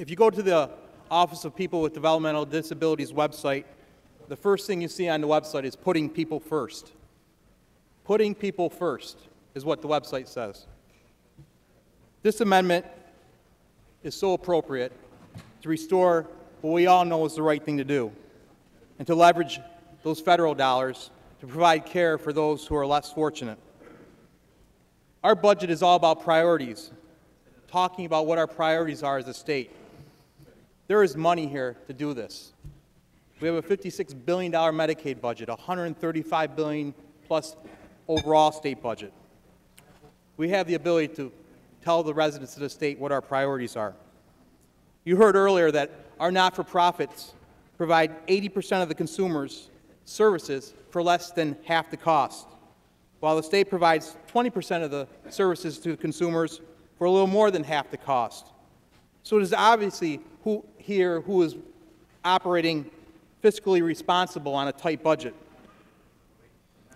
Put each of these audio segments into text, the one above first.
If you go to the Office of People with Developmental Disabilities website, the first thing you see on the website is putting people first. Putting people first is what the website says. This amendment is so appropriate to restore what we all know is the right thing to do and to leverage those federal dollars to provide care for those who are less fortunate. Our budget is all about priorities, talking about what our priorities are as a state. There is money here to do this. We have a $56 billion Medicaid budget, $135 billion plus overall state budget. We have the ability to tell the residents of the state what our priorities are. You heard earlier that our not-for-profits provide 80% of the consumers' services for less than half the cost, while the state provides 20% of the services to consumers for a little more than half the cost. So it is obviously who is operating fiscally responsible on a tight budget.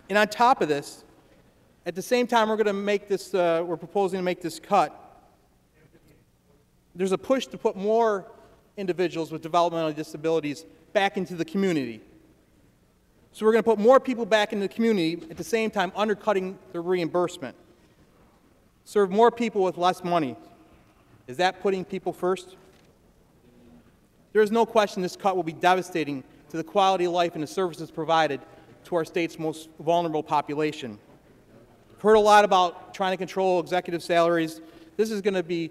And on top of this, at the same time we're proposing to make this cut, there's a push to put more individuals with developmental disabilities back into the community. So we're going to put more people back into the community at the same time undercutting the reimbursement. Serve more people with less money. Is that putting people first? There is no question this cut will be devastating to the quality of life and the services provided to our state's most vulnerable population. We've heard a lot about trying to control executive salaries. This is going to be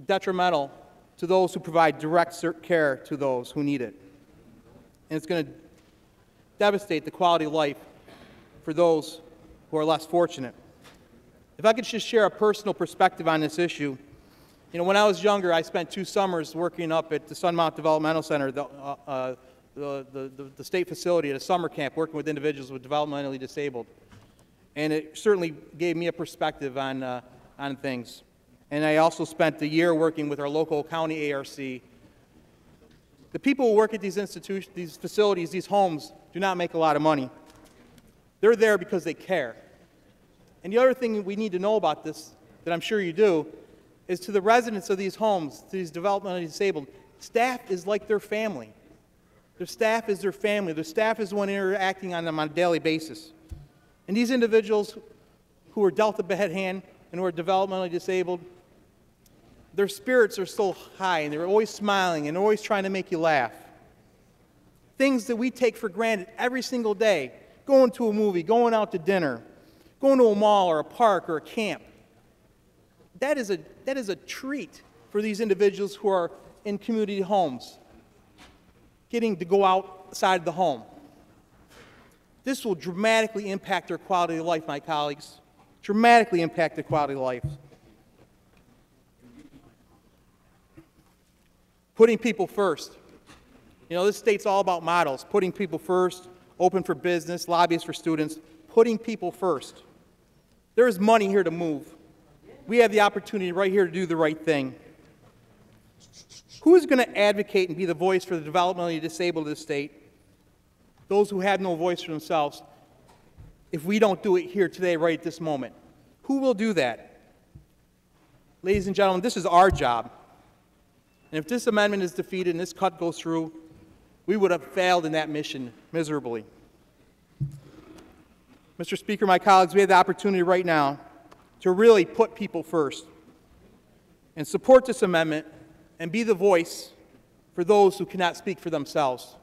detrimental to those who provide direct care to those who need it. And it's going to devastate the quality of life for those who are less fortunate. If I could just share a personal perspective on this issue, when I was younger, I spent 2 summers working up at the Sunmount Developmental Center, the state facility at a summer camp, working with individuals with developmentally disabled. And it certainly gave me a perspective on things. And I also spent a year working with our local county ARC. The people who work at these institutions, these facilities, these homes, do not make a lot of money. They're there because they care. And the other thing we need to know about this, that I'm sure you do, is to the residents of these homes, to these developmentally disabled, staff is like their family. Their staff is their family. Their staff is the one interacting on them on a daily basis. And these individuals who are dealt a bad hand and who are developmentally disabled, their spirits are so high and they're always smiling and always trying to make you laugh. Things that we take for granted every single day, going to a movie, going out to dinner, going to a mall or a park or a camp. That is a treat for these individuals who are in community homes, getting to go outside the home. This will dramatically impact their quality of life, my colleagues, dramatically impact their quality of life. Putting people first. This state's all about models, putting people first, open for business, lobbyists for students, putting people first. There is money here to move. We have the opportunity right here to do the right thing. Who is going to advocate and be the voice for the developmentally disabled of this state? Those who have no voice for themselves, if we don't do it here today, right at this moment. Who will do that? Ladies and gentlemen, this is our job. And if this amendment is defeated and this cut goes through, we would have failed in that mission miserably. Mr. Speaker, my colleagues, we have the opportunity right now to really put people first and support this amendment and be the voice for those who cannot speak for themselves.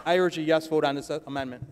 I urge a yes vote on this amendment.